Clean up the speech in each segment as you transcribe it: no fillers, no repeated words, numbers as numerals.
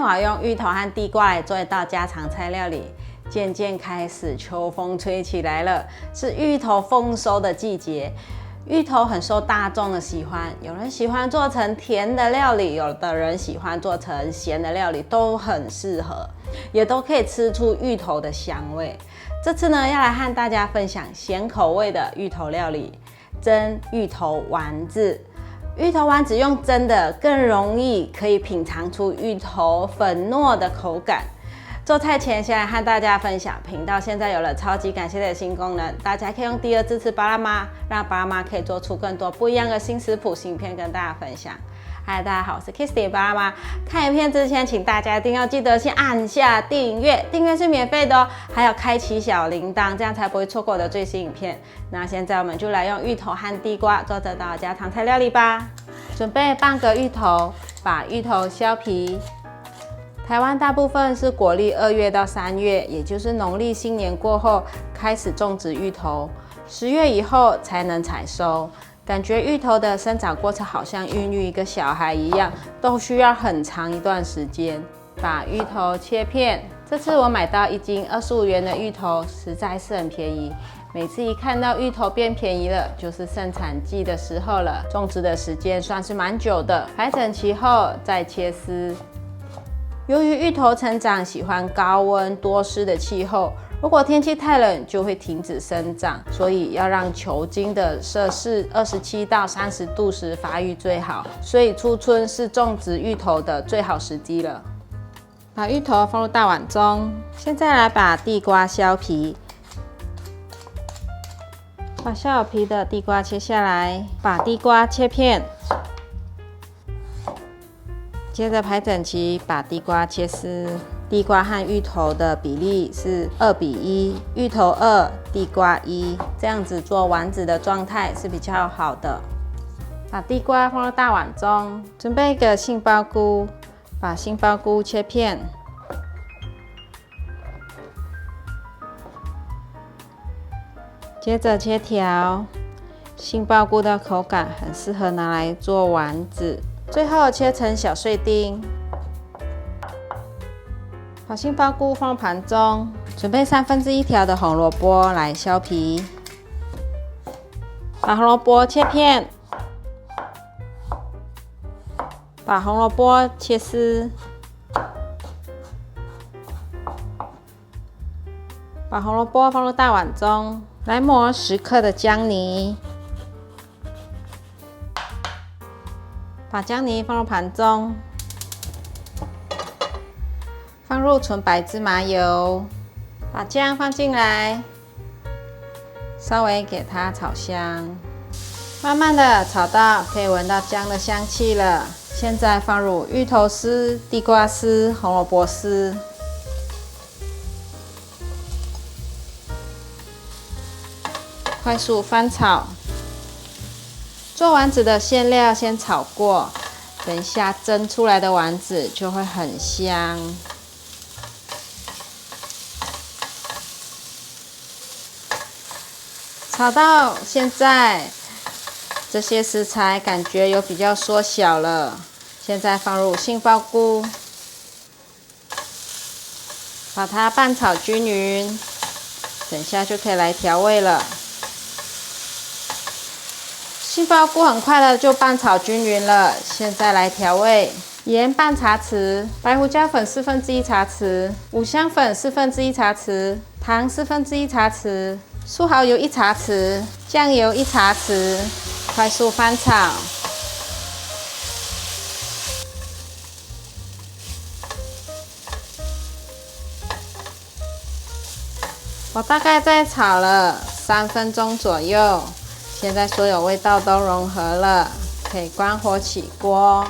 天我要用芋头和地瓜来做一道家常菜料理。渐渐开始秋风吹起来了，是芋头丰收的季节。芋头很受大众的喜欢，有人喜欢做成甜的料理，有的人喜欢做成咸的料理，都很适合，也都可以吃出芋头的香味。这次呢，要来和大家分享咸口味的芋头料理——蒸芋头丸子。芋头丸子用蒸的更容易可以品尝出芋头粉糯的口感。做菜前先来和大家分享，频道现在有了超级感谢的新功能，大家可以用第二支持巴拉妈，让巴拉妈可以做出更多不一样的新食谱、新片跟大家分享。嗨，大家好，我是 Kissy 巴拉妈。看影片之前，请大家一定要记得先按下订阅，订阅是免费的哦，还有开启小铃铛，这样才不会错过我的最新影片。那现在我们就来用芋头和地瓜做这道家常菜料理吧。准备半个芋头，把芋头削皮。台湾大部分是国历2月到3月，也就是农历新年过后开始种植芋头，10月以后才能采收。感觉芋头的生长过程好像孕育一个小孩一样，都需要很长一段时间。把芋头切片，这次我买到1斤25元的芋头，实在是很便宜。每次一看到芋头变便宜了，就是盛产季的时候了。种植的时间算是蛮久的，排整齐后再切丝。由于芋头成长喜欢高温多湿的气候，如果天气太冷就会停止生长，所以要让球茎的摄氏27到30度时发育最好，所以初春是种植芋头的最好时机了。把芋头放入大碗中，现在来把地瓜削皮，把削好皮的地瓜切下来，把地瓜切片。接着排整齐，把地瓜切丝。地瓜和芋头的比例是2比1，芋头2，地瓜1，这样子做丸子的状态是比较好的。把地瓜放入大碗中，准备一个杏鲍菇，把杏鲍菇切片。接着切条，杏鲍菇的口感很适合拿来做丸子。最后切成小碎丁，把杏鲍菇放入盘中，准备1/3条的红萝卜来削皮，把红萝卜切片，把红萝卜切丝，把红萝卜放入大碗中，来磨10克的姜泥。把姜泥放入盘中，放入纯白芝麻油，把姜放进来，稍微给它炒香，慢慢的炒到可以闻到姜的香气了。现在放入芋头丝、地瓜丝、红萝卜丝，快速翻炒。做丸子的馅料先炒过，等一下蒸出来的丸子就会很香。炒到现在，这些食材感觉有比较缩小了。现在放入杏鲍菇，把它拌炒均匀，等一下就可以来调味了。杏鲍菇很快的就拌炒均匀了，现在来调味：盐半茶匙，白胡椒粉1/4茶匙，五香粉1/4茶匙，糖1/4茶匙，素蚝油1茶匙，酱油1茶匙，快速翻炒。我大概在炒了3分钟左右。现在所有味道都融合了，可以关火起锅。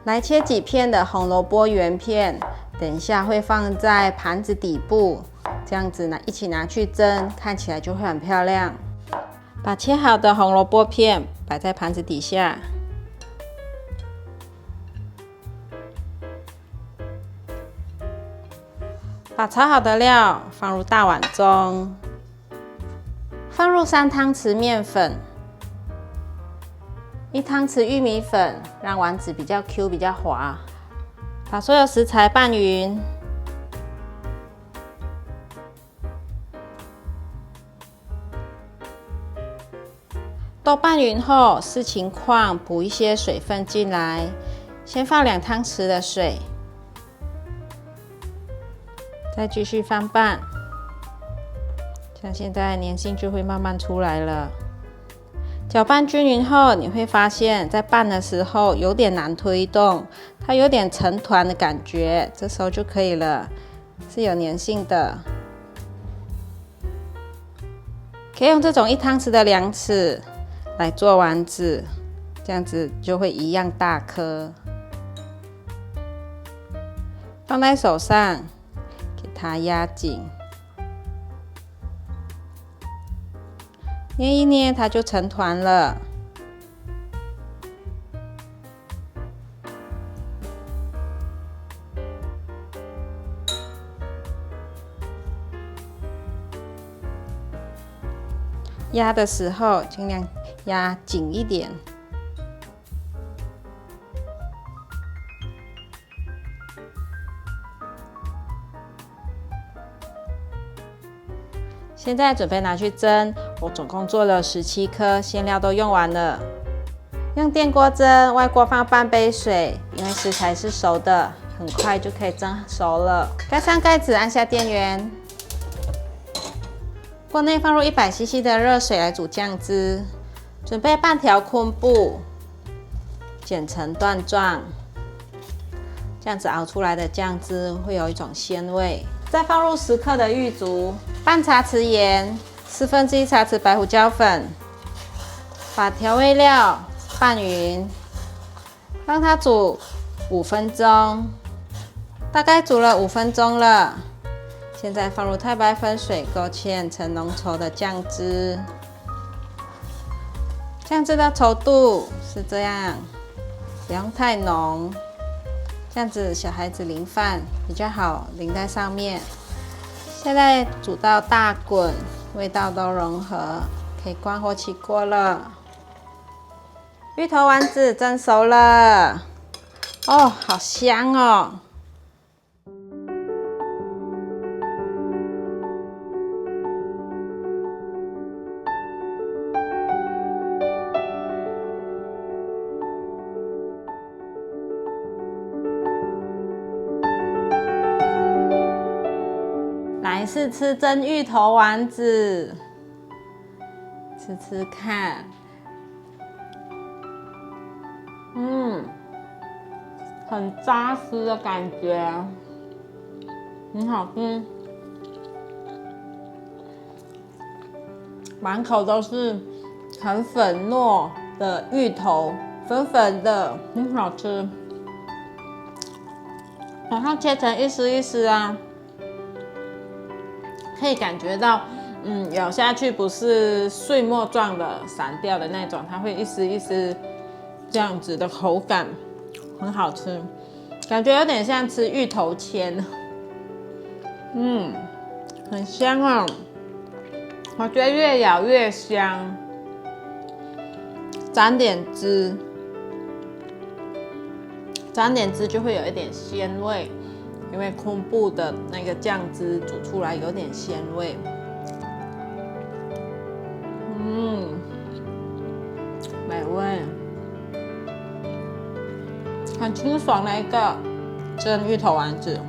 来切几片的红萝卜圆片，等一下会放在盘子底部，这样子一起拿去蒸，看起来就会很漂亮。把切好的红萝卜片摆在盘子底下，把炒好的料放入大碗中。放入3汤匙面粉， 1汤匙玉米粉，让丸子比较 Q 比较滑。把所有食材拌匀。都拌匀后，视情况补一些水分进来。先放2汤匙的水，再继续翻拌。像现在粘性就会慢慢出来了。搅拌均匀后，你会发现在拌的时候有点难推动，它有点成团的感觉，这时候就可以了，是有粘性的。可以用这种1汤匙的量尺来做丸子，这样子就会一样大颗。放在手上，给它压紧，捏一捏，它就成团了。压的时候尽量压紧一点。现在准备拿去蒸，我总共做了17颗，馅料都用完了。用电锅蒸，外锅放半杯水，因为食材是熟的，很快就可以蒸熟了。盖上盖子，按下电源。锅内放入100cc 的热水来煮酱汁，准备半条昆布，剪成段状，这样子熬出来的酱汁会有一种鲜味。再放入10克的玉竹，半茶匙盐，1/4茶匙白胡椒粉，把调味料拌匀，让它煮5分钟，大概煮了5分钟了。现在放入太白粉水勾芡成浓稠的酱汁，酱汁的稠度是这样，不用太浓，这样子小孩子淋饭比较好淋在上面。现在煮到大滚，味道都融合，可以关火起锅了。芋头丸子蒸熟了，哦，好香哦！来试吃蒸芋头丸子，吃吃看。很扎实的感觉，很好吃，满口都是很粉糯的芋头，粉粉的，很好吃。然后切成一丝一丝啊，可以感觉到，咬下去不是碎末状的散掉的那种，它会一丝一丝这样子的口感。很好吃，感觉有点像吃芋头签，很香哦。我觉得越咬越香，沾点汁，沾点汁就会有一点鲜味，因为昆布的那个酱汁煮出来有点鲜味，美味。很清爽的一个蒸芋头丸子。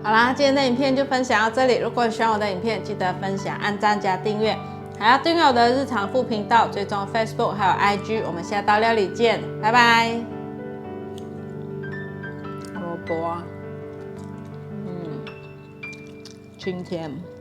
好啦，今天的影片就分享到这里。如果喜欢我的影片，记得分享、按赞加订阅，还要订阅我的日常副频道，追踪 Facebook 还有 IG。我们下道料理见，拜拜。萝卜，今天。